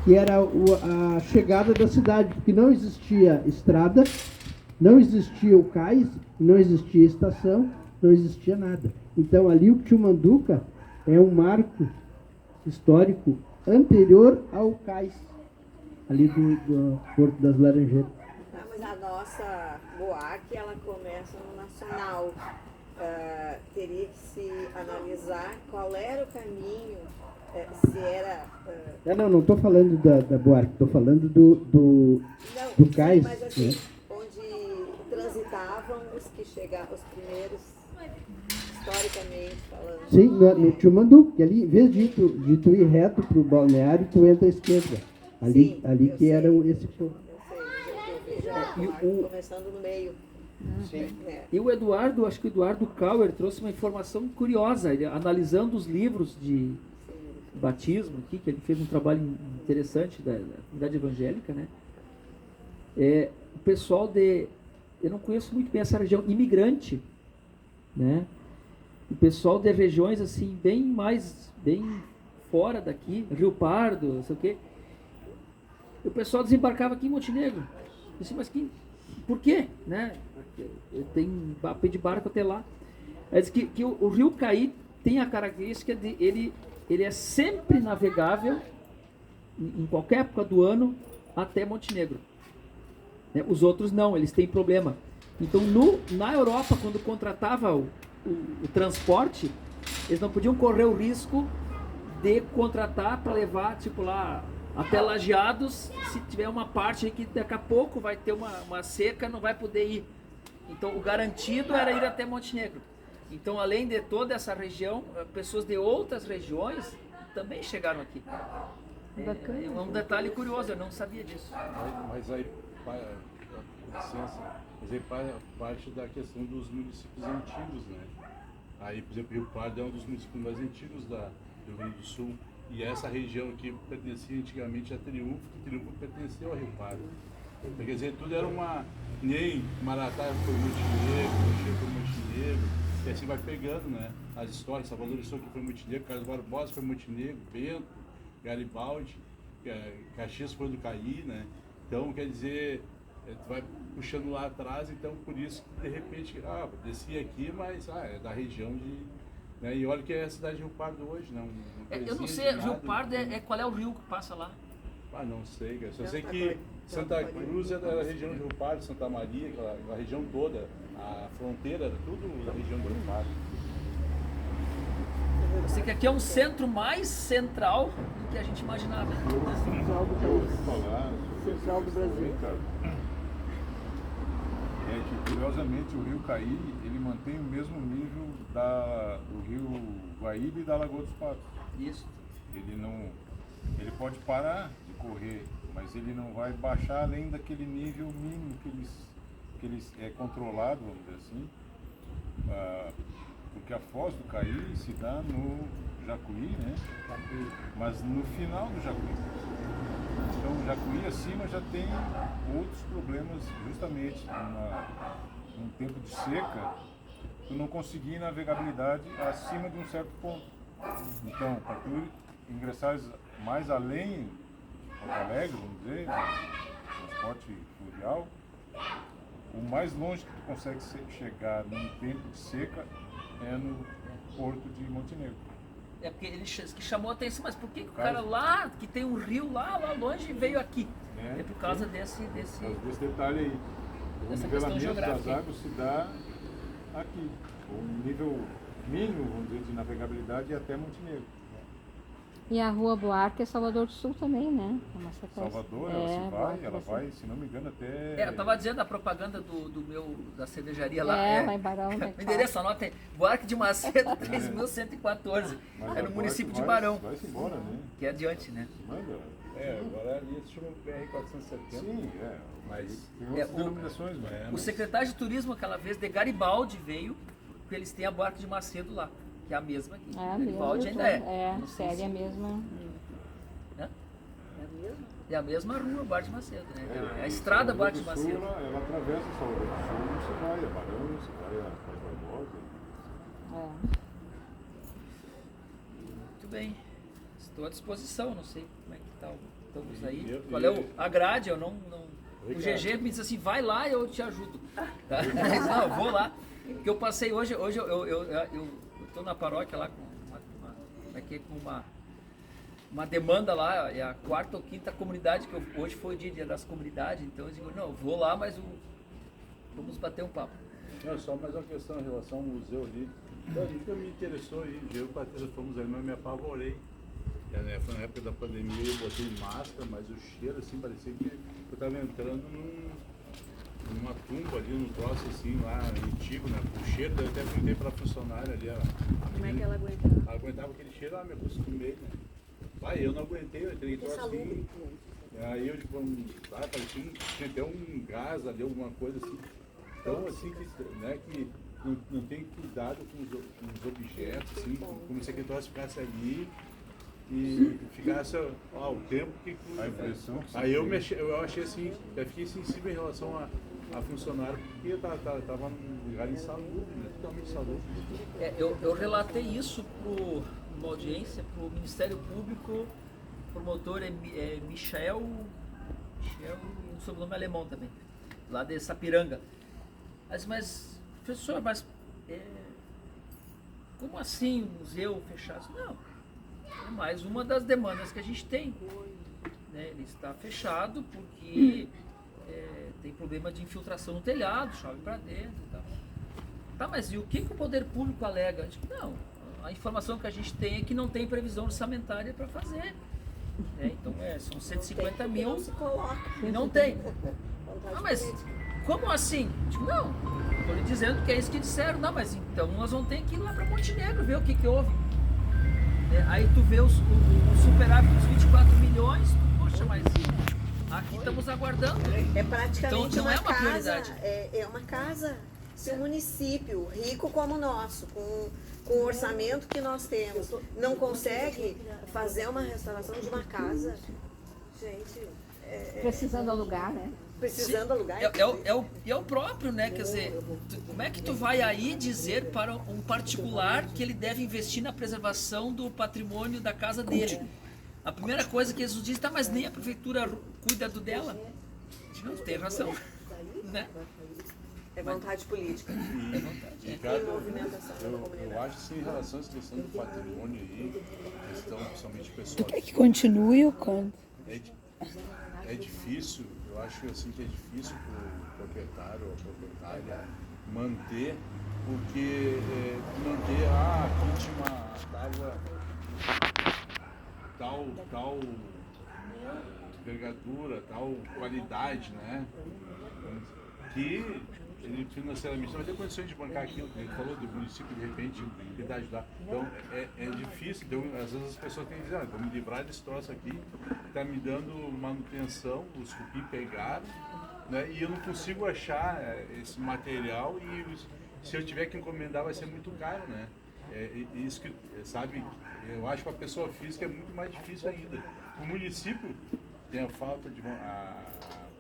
que era a chegada da cidade, porque não existia estrada, não existia o cais, não existia estação, não existia nada. Então ali o Tio Manduca é um marco histórico anterior ao cais, ali do Porto das Laranjeiras. Mas a nossa Buarque, ela começa no Nacional. Teria que se analisar qual era o caminho, se era... Não estou falando da Buarque, estou falando do cais. Mas assim, né? onde transitavam os que chegavam, os primeiros, historicamente falando. Sim, no Tio Manduca, que ali, em vez de tu ir reto para o balneário, tu entra à esquerda. Ali que sei. era esse povo. Eu sei, mas eu vejo começando no meio. Sim. E o Eduardo, acho que o Eduardo Kauer trouxe uma informação curiosa, ele, analisando os livros de batismo aqui, que ele fez um trabalho interessante da comunidade evangélica, né? O pessoal eu não conheço muito bem essa região imigrante, né? O pessoal de regiões assim bem fora daqui, Rio Pardo, não sei o quê. O pessoal desembarcava aqui em Montenegro. Eu disse, mas por quê, né? Tem de barco até lá. Aí diz que o Rio Caí tem a característica de ele é sempre navegável em qualquer época do ano até Montenegro. Né? Os outros não, eles têm problema. Então na Europa, quando contratava o transporte, eles não podiam correr o risco de contratar para levar tipo lá até Lajeados, se tiver uma parte aí que daqui a pouco vai ter uma seca, não vai poder ir. Então o garantido era ir até Montenegro. Então, além de toda essa região, pessoas de outras regiões também chegaram aqui. É um detalhe curioso, eu não sabia disso. Mas aí, com licença, mas aí parte da questão dos municípios antigos, né? Aí, por exemplo, Rio Pardo é um dos municípios mais antigos do Rio Grande do Sul. E essa região aqui pertencia antigamente a Triunfo, que Triunfo pertenceu a Rio Pardo. Quer dizer, tudo era nem Maratá foi Montenegro, Mogi foi Montenegro, e assim vai pegando, né? As histórias, Salvador do Sul que foi Montenegro, Carlos Barbosa foi Montenegro, Bento, Garibaldi, Caxias foi do Caí, né? Então, quer dizer, tu vai puxando lá atrás, então por isso que de repente, desci aqui, mas é da região de... Né? E olha que é a cidade de Rio Pardo hoje, né? Eu não sei, Rio Pardo qual é o rio que passa lá? Não sei, cara. Só sei que Santa Cruz é da região de Rio Pardo, Santa Maria, aquela região toda, a fronteira era tudo da região de Rio Pardo. Eu sei que aqui é um centro mais central do que a gente imaginava. Central do país. Central do Brasil. É que, curiosamente, o Rio Caí, ele mantém o mesmo nível do Rio Guaíba e da Lagoa dos Patos. Isso. Ele pode parar de correr, mas ele não vai baixar além daquele nível mínimo que eles é controlado, vamos dizer assim, porque a foz do Caí se dá no Jacuí, né? Mas no final do Jacuí. Então o Jacuí acima já tem outros problemas, justamente num tempo de seca, tu não conseguir navegabilidade acima de um certo ponto. Então, para tu ingressares mais além de Porto Alegre, vamos dizer, no transporte fluvial, o mais longe que tu consegue chegar num tempo de seca é no porto de Montenegro. É porque ele que chamou a atenção, mas por que o cara lá, que tem um rio lá longe, veio aqui? É por causa desse detalhe aí. O dessa questão nivelamento geográfica. das águas se dá aqui. O nível mínimo, vamos dizer, de navegabilidade é até Montenegro. E a Rua Buarque é Salvador do Sul também, né? Salvador, ela vai, se não me engano, até... eu tava dizendo a propaganda da cervejaria lá. Lá em Barão. O endereço, anota aí, Buarque de Macedo, 3114. É no município de Barão. Vai-se embora, né? Que é adiante, né? Agora ali se chama BR-470. Sim, mas tem outras denominações, mas... O secretário de turismo, aquela vez, de Garibaldi, veio, porque eles têm a Buarque de Macedo lá. Que é a mesma aqui. Garibaldi ainda séria mesma. É a mesma rua Buarque de Macedo, né? É a estrada Buarque de Macedo. Ela atravessa Salvador do Sul, você vai a Barão, você vai a Carlos Barbosa. Muito bem. Estou à disposição, não sei como é que tá. Estamos aí. Qual é a grade? Eu não... O GG me disse assim, vai lá e eu te ajudo. Mas não, eu vou lá. Porque eu passei hoje eu estou na paróquia lá com uma demanda lá, é a 4ª ou 5ª comunidade, que hoje foi o dia das comunidades, então eu digo, não, eu vou lá, mas vamos bater um papo. Não, só mais uma questão em relação ao museu ali. Nunca me interessou aí, eu e o Patrícia fomos ali, mas me apavorei. Foi na época da pandemia, eu botei máscara, mas o cheiro assim, parecia que eu estava entrando numa tumba ali, num troço assim, lá, antigo, né? O cheiro, eu até perguntei pra funcionária ali, Como é que ela aguentava? Ela aguentava aquele cheiro, me acostumei, né? Eu não aguentei, eu entrei em troço assim. Aí eu, parecia tinha até um gás ali, alguma coisa assim. Então, assim, que não tem cuidado com os objetos, assim, como se aquele troço ficasse ali e ficasse o tempo que... A impressão. Aí eu achei assim, eu fiquei sensível em relação a funcionária, porque estava num lugar insalubre, né? Totalmente insalubre. Eu relatei isso numa audiência para o Ministério Público, o promotor é Michel, um sobrenome alemão também, lá de Sapiranga. Mas professor, como assim o museu fechado? Não, é mais uma das demandas que a gente tem. Né? Ele está fechado porque tem problema de infiltração no telhado, chove para dentro e tal. Tá, mas e o que o poder público alega? Não, a informação que a gente tem é que não tem previsão orçamentária para fazer. Então são 150 mil e não tem. Mas como assim? Não, estou lhe dizendo que é isso que disseram. Não, mas então nós vamos ter que ir lá para Montenegro ver o que houve. Aí tu vê o superávit dos 24 milhões, poxa, mas aqui estamos aguardando. É praticamente então, não é uma prioridade. É uma casa. Se um município rico como o nosso, com o orçamento que nós temos, não consegue fazer uma restauração de uma casa, gente... Precisando alugar, né? Precisando alugar. É o próprio, né? Quer dizer, como é que tu vai aí dizer para um particular que ele deve investir na preservação do patrimônio da casa dele? A primeira coisa que eles nos dizem, tá, mas nem a prefeitura cuida do dela. Não, tem razão, né? É vontade política. É vontade. Ricardo, E movimentação da comunidade. eu acho assim, em relação a essa questão do patrimônio aí, questão principalmente pessoal. Quer que continue ou quando? É difícil, eu acho assim que é difícil para o proprietário ou proprietária manter, porque aqui tinha uma tal envergadura, tal qualidade, né? Que ele financeiramente não vai ter condições de bancar aquilo. Ele falou do município, de repente, tentar ajudar. Então, é difícil. Então, às vezes as pessoas têm que dizer, vou me livrar desse troço aqui, está me dando manutenção, os cupim pegaram, né? E eu não consigo achar esse material e se eu tiver que encomendar vai ser muito caro, né? Isso que, sabe, eu acho que para a pessoa física é muito mais difícil ainda. O município tem a falta de a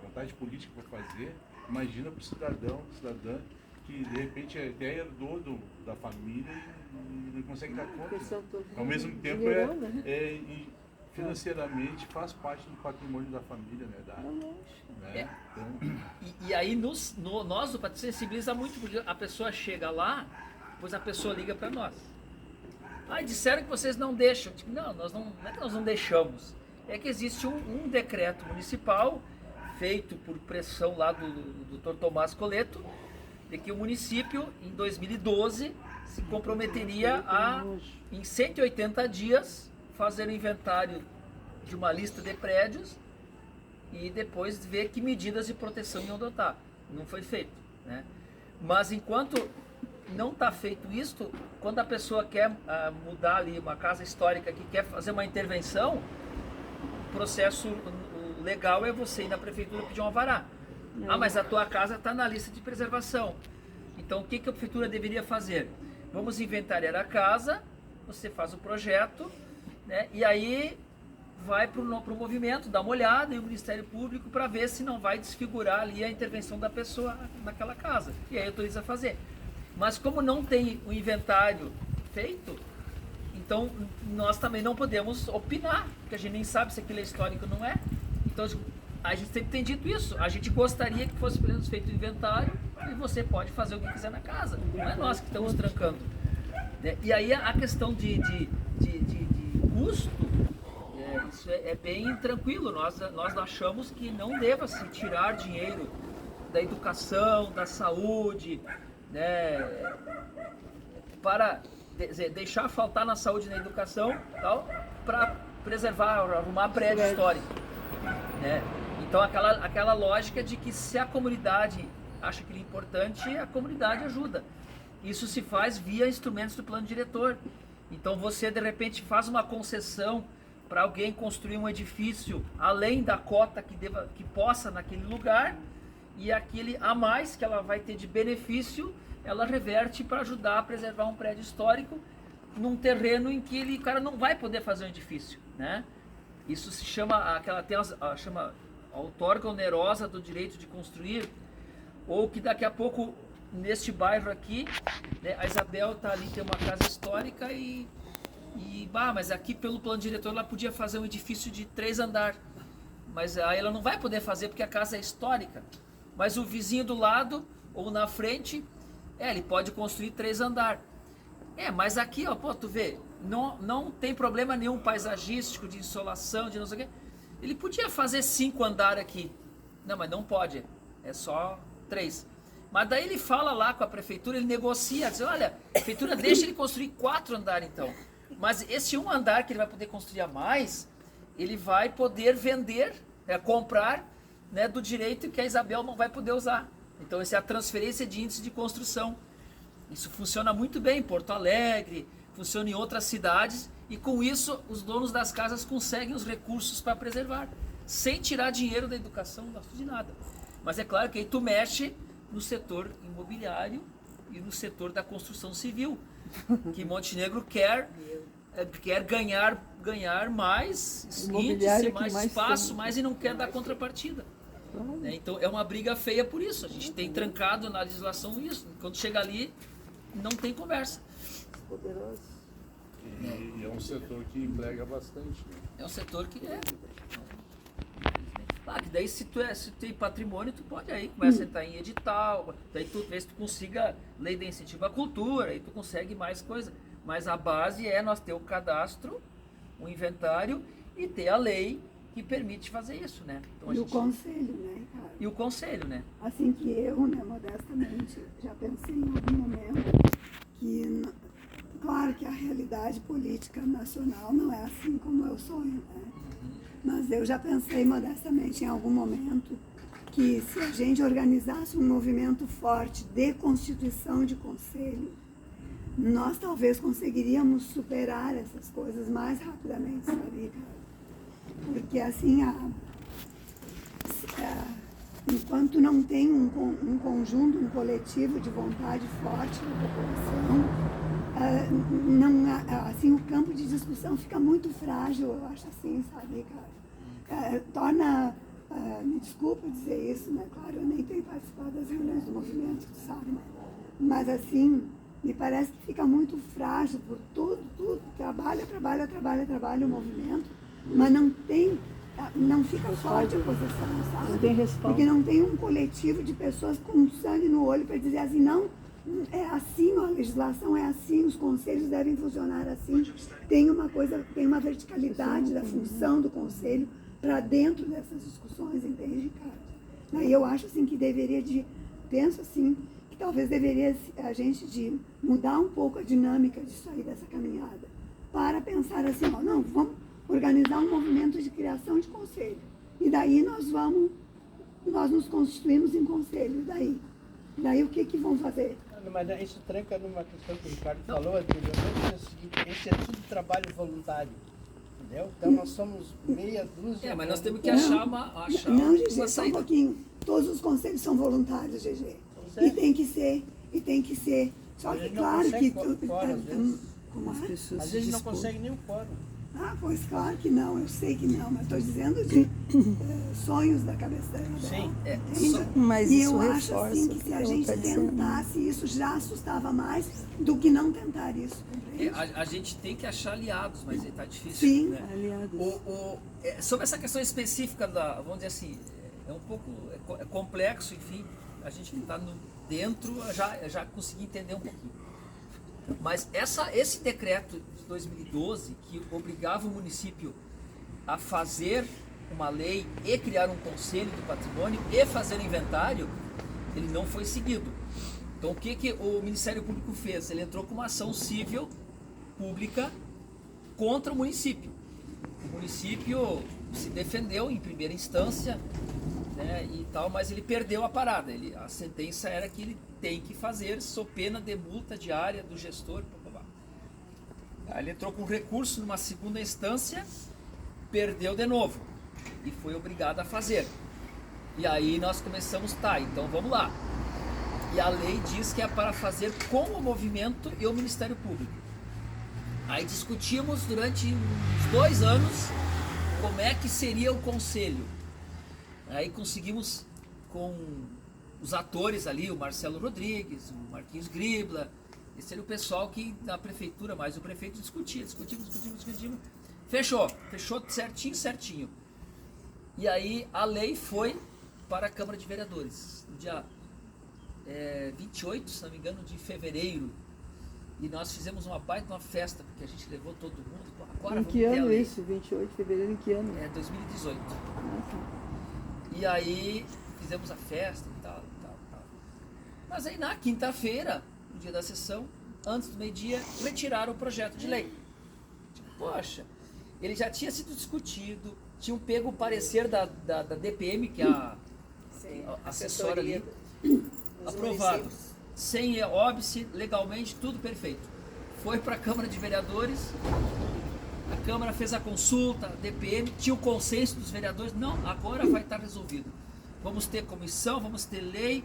vontade política para fazer. Imagina para o cidadã que de repente até herdou da família e não consegue dar conta. Ao mesmo tempo, financeiramente faz parte do patrimônio da família, né? Então... E aí nós do Patrimônio sensibiliza muito, porque a pessoa chega lá, depois a pessoa liga para nós. Disseram que vocês não deixam. Tipo, não é que nós não deixamos. É que existe um decreto municipal feito por pressão lá do Dr. Tomás Coleto, de que o município, em 2012, se comprometeria a, em 180 dias, fazer o inventário de uma lista de prédios e depois ver que medidas de proteção iam adotar. Não foi feito, né? Mas enquanto não está feito isso, quando a pessoa quer mudar ali uma casa histórica, que quer fazer uma intervenção, o processo legal é você ir na prefeitura pedir um alvará. Mas a tua casa está na lista de preservação. Então o que a prefeitura deveria fazer? Vamos inventariar a casa, você faz o projeto, né? E aí vai para o movimento, dá uma olhada, e o Ministério Público, para ver se não vai desfigurar ali a intervenção da pessoa naquela casa. E aí autoriza a fazer. Mas como não tem o inventário feito, então nós também não podemos opinar, porque a gente nem sabe se aquilo é histórico ou não é. Então a gente sempre tem dito isso, a gente gostaria que fosse pelo menos feito o inventário e você pode fazer o que quiser na casa, não é nós que estamos trancando. E aí a questão de custo, isso é bem tranquilo, nós achamos que não deva se tirar dinheiro da educação, da saúde, né, para deixar faltar na saúde e na educação, para preservar, arrumar prédio histórico. Né? Então aquela lógica de que se a comunidade acha que é importante, a comunidade ajuda. Isso se faz via instrumentos do plano diretor. Então você de repente faz uma concessão para alguém construir um edifício além da cota que possa naquele lugar, e aquele a mais que ela vai ter de benefício, ela reverte para ajudar a preservar um prédio histórico num terreno em que o cara não vai poder fazer um edifício, né? Isso se chama, chama a outorga onerosa do direito de construir. Ou que daqui a pouco, neste bairro aqui, né, a Isabel tá ali, tem uma casa histórica mas aqui pelo plano diretor ela podia fazer um edifício de 3 andares. Mas aí ela não vai poder fazer porque a casa é histórica. Mas o vizinho do lado ou na frente, ele pode construir 3 andares. Mas aqui, ó, pô, tu vê, não tem problema nenhum paisagístico, de insolação, de não sei o quê. Ele podia fazer 5 andares aqui. Não, mas não pode. É só 3. Mas daí ele fala lá com a prefeitura, ele negocia, diz, olha, a prefeitura deixa ele construir 4 andares então. Mas esse 1 andar que ele vai poder construir a mais, ele vai poder vender, comprar, né, do direito que a Isabel não vai poder usar. Então essa é a transferência de índice de construção. Isso funciona muito bem em Porto Alegre, funciona em outras cidades, e com isso os donos das casas conseguem os recursos para preservar, sem tirar dinheiro da educação, não gasto de nada. Mas é claro que aí tu mexe no setor imobiliário e no setor da construção civil, que Montenegro quer ganhar mais índice, mais espaço, mais e não quer dar contrapartida. Então é uma briga feia por isso. A gente tem trancado na legislação isso. Quando chega ali, não tem conversa. Poderoso. E é um setor que emprega bastante. Né? É um setor que que daí se tu tem patrimônio, tu pode aí começa a entrar em edital, daí tu vê se tu consiga lei de incentivo à cultura, aí tu consegue mais coisa. Mas a base é nós ter o cadastro, o inventário e ter a lei que permite fazer isso, né? Então, o conselho, né, Ricardo? E o conselho, né? Assim que eu, né, modestamente, já pensei em algum momento que, claro que a realidade política nacional não é assim como eu sonho, né? Mas eu já pensei modestamente em algum momento que se a gente organizasse um movimento forte de constituição de conselho, nós talvez conseguiríamos superar essas coisas mais rapidamente, sabe, cara? Porque assim, enquanto não tem um conjunto, um coletivo de vontade forte da população, assim, o campo de discussão fica muito frágil, eu acho assim, sabe, cara? Me desculpa dizer isso, né? Claro, eu nem tenho participado das reuniões do movimento, tu sabe, né? Mas assim, me parece que fica muito frágil por tudo, trabalha o movimento, mas não fica forte a posição, sabe? Não tem respaldo. Porque não tem um coletivo de pessoas com sangue no olho para dizer assim, não, é assim, ó, a legislação é assim, os conselhos devem funcionar assim, tem uma verticalidade da função do conselho para dentro dessas discussões, entende, Ricardo? E eu acho assim que penso assim, que talvez deveria a gente de mudar um pouco a dinâmica disso aí, dessa caminhada, para pensar assim, ó, não, vamos organizar um movimento de criação de conselho, e daí nós nos constituímos em conselho, daí o que vão fazer? Mas isso tranca numa questão que o Ricardo falou anteriormente, é o seguinte, esse é tudo trabalho voluntário. Entendeu? Então nós somos meia dúzia. Mas nós temos que achar uma GG, só um saída. pouquinho. Todos os conselhos são voluntários, GG. E tem que ser. Só que claro que às vezes não consegue nem o quórum. Pois claro que não, eu sei que não, mas estou dizendo de sonhos da cabeça da Isabel. Sim, mas e eu acho assim que se a gente tentasse isso já assustava mais do que não tentar isso. A gente tem que achar aliados, mas está difícil. Sim, né? aliados. Sobre essa questão específica vamos dizer assim, é um pouco complexo, enfim, a gente que está dentro já consegui entender um pouquinho. Mas esse decreto de 2012, que obrigava o município a fazer uma lei e criar um conselho do patrimônio e fazer o inventário, ele não foi seguido. Então o que o Ministério Público fez? Ele entrou com uma ação civil pública contra o município. O município se defendeu em primeira instância, né, e tal, mas ele perdeu a parada. A sentença era que ele tem que fazer sob pena de multa diária do gestor. Aí ele entrou com recurso numa segunda instância, perdeu de novo e foi obrigado a fazer. E aí nós começamos, então vamos lá. E a lei diz que é para fazer com o movimento e o Ministério Público. Aí discutimos durante uns 2 anos como é que seria o conselho. Aí conseguimos com os atores ali, o Marcelo Rodrigues, o Marquinhos Gribla, esse era o pessoal que da prefeitura, mas o prefeito discutia. Fechou certinho. E aí a lei foi para a Câmara de Vereadores, no dia 28, se não me engano, de fevereiro. E nós fizemos uma baita uma festa, porque a gente levou todo mundo. Agora Em que ano isso? 28 de fevereiro, em que ano? 2018. E aí fizemos a festa e tal. Mas aí na quinta-feira, no dia da sessão, antes do meio-dia, retiraram o projeto de lei. Poxa, ele já tinha sido discutido, tinham pego o parecer da DPM, que é a assessora ali, aprovado. Sem óbice, legalmente, tudo perfeito. Foi para a Câmara de Vereadores, a Câmara fez a consulta, a DPM, tinha o consenso dos vereadores, não, agora vai estar resolvido. Vamos ter comissão, vamos ter lei,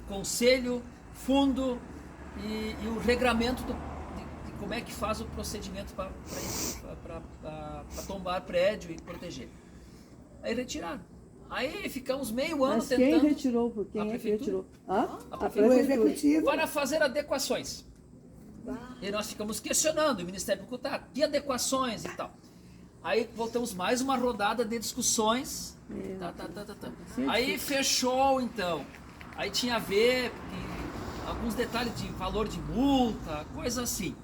conselho, fundo e o regramento de como é que faz o procedimento para tombar prédio e proteger. Aí retiraram. Aí ficamos meio ano Mas tentando... quem retirou? Por quem a é que prefeitura. retirou? A O executivo. Para fazer adequações. E nós ficamos questionando, o Ministério Público tá, que adequações e tal. Aí voltamos mais uma rodada de discussões. Aí fechou então. Aí tinha a ver alguns detalhes de valor de multa, coisa assim.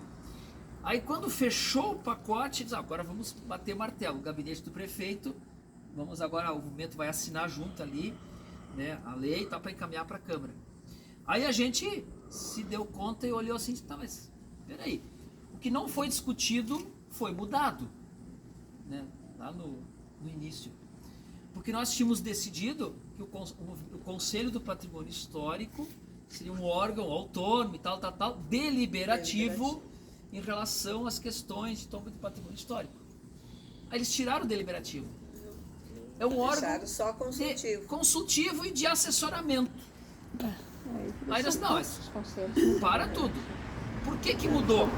Aí quando fechou o pacote, diz, agora vamos bater martelo. O gabinete do prefeito, vamos agora, o movimento vai assinar junto ali, né, a lei, tá, para encaminhar para a Câmara. Aí a gente se deu conta e olhou assim, tá, mas peraí, o que não foi discutido foi mudado, né, lá no início. Porque nós tínhamos decidido que o Conselho do Patrimônio Histórico seria um órgão autônomo e tal, deliberativo em relação às questões de tomba do patrimônio histórico. Aí eles tiraram o deliberativo. É um órgão só consultivo. Consultivo e de assessoramento. Aí nós, não, para tudo. Por que mudou?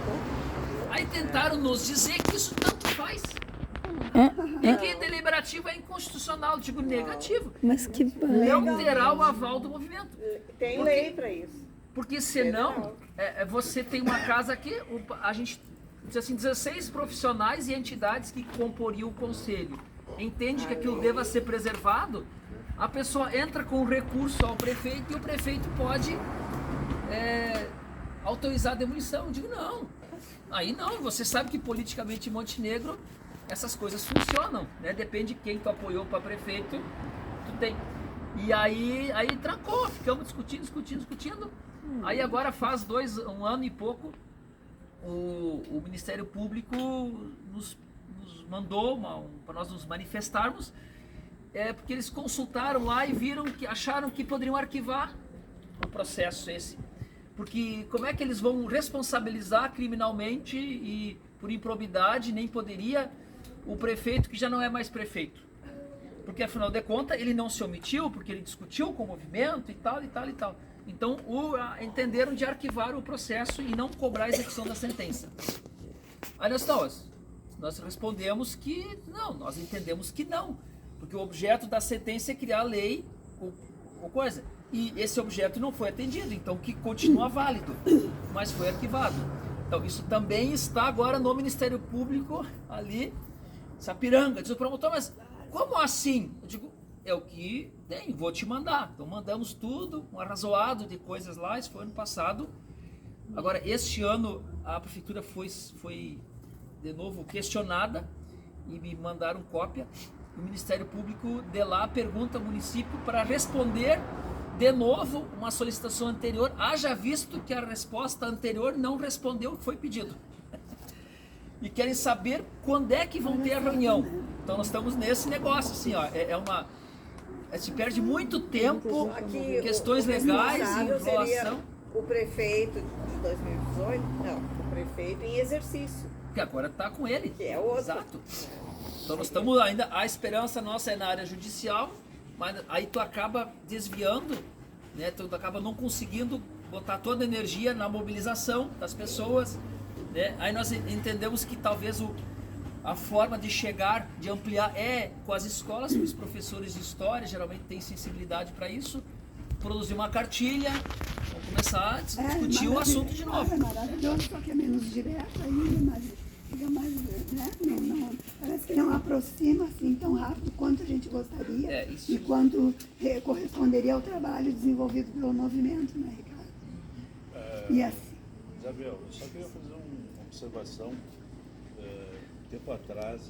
Aí tentaram nos dizer que isso tanto faz. E que deliberativo é inconstitucional, digo negativo. Mas que Não terá o aval do movimento. Tem lei para isso. Porque senão, você tem uma casa aqui, a gente, assim, 16 profissionais e entidades que comporiam o conselho. Entende que aquilo deva ser preservado, a pessoa entra com recurso ao prefeito e o prefeito pode autorizar a demolição. Eu digo, não. Aí não, você sabe que politicamente em Montenegro essas coisas funcionam, né? Depende de quem tu apoiou para prefeito, tu tem. E aí trancou, ficamos discutindo. Aí agora faz um ano e pouco, o Ministério Público nos mandou para nós nos manifestarmos, porque eles consultaram lá e acharam que poderiam arquivar o processo esse. Porque como é que eles vão responsabilizar criminalmente e por improbidade, nem poderia, o prefeito que já não é mais prefeito? Porque afinal de contas ele não se omitiu, porque ele discutiu com o movimento e tal. Então entenderam de arquivar o processo e não cobrar a execução da sentença. Aí nós respondemos que não, nós entendemos que não, porque o objeto da sentença é criar a lei ou coisa, e esse objeto não foi atendido, então que continua válido, mas foi arquivado. Então isso também está agora no Ministério Público ali, Sapiranga. Diz o promotor, mas como assim? Eu digo, é o que tem, vou te mandar. Então mandamos tudo, um arrazoado de coisas lá, isso foi ano passado. Agora este ano a prefeitura foi de novo questionada e me mandaram cópia. O Ministério Público de lá pergunta ao município para responder de novo uma solicitação anterior, haja visto que a resposta anterior não respondeu o que foi pedido. E querem saber quando é que vão ter a reunião. Então nós estamos nesse negócio, assim, ó, se perde muito tempo, questões legais, enrolação. O prefeito de 2018, não, o prefeito em exercício. Que agora está com ele. Que é o outro. Exato. Então nós estamos ainda, a esperança nossa é na área judicial, mas aí tu acaba desviando, né? Tu acaba não conseguindo botar toda a energia na mobilização das pessoas, né? Aí nós entendemos que talvez a forma de chegar, de ampliar com as escolas, porque os professores de história geralmente têm sensibilidade para isso, produzir uma cartilha, vamos começar a discutir o maravilhoso. assunto de novo. É maravilhoso, só que é menos direto ainda, mas fica mais, né? Parece que não aproxima assim tão rápido quanto a gente gostaria Isso. e quanto corresponderia ao trabalho desenvolvido pelo movimento, né, Ricardo? E assim. Isabel, eu só queria fazer uma observação. Tempo atrás,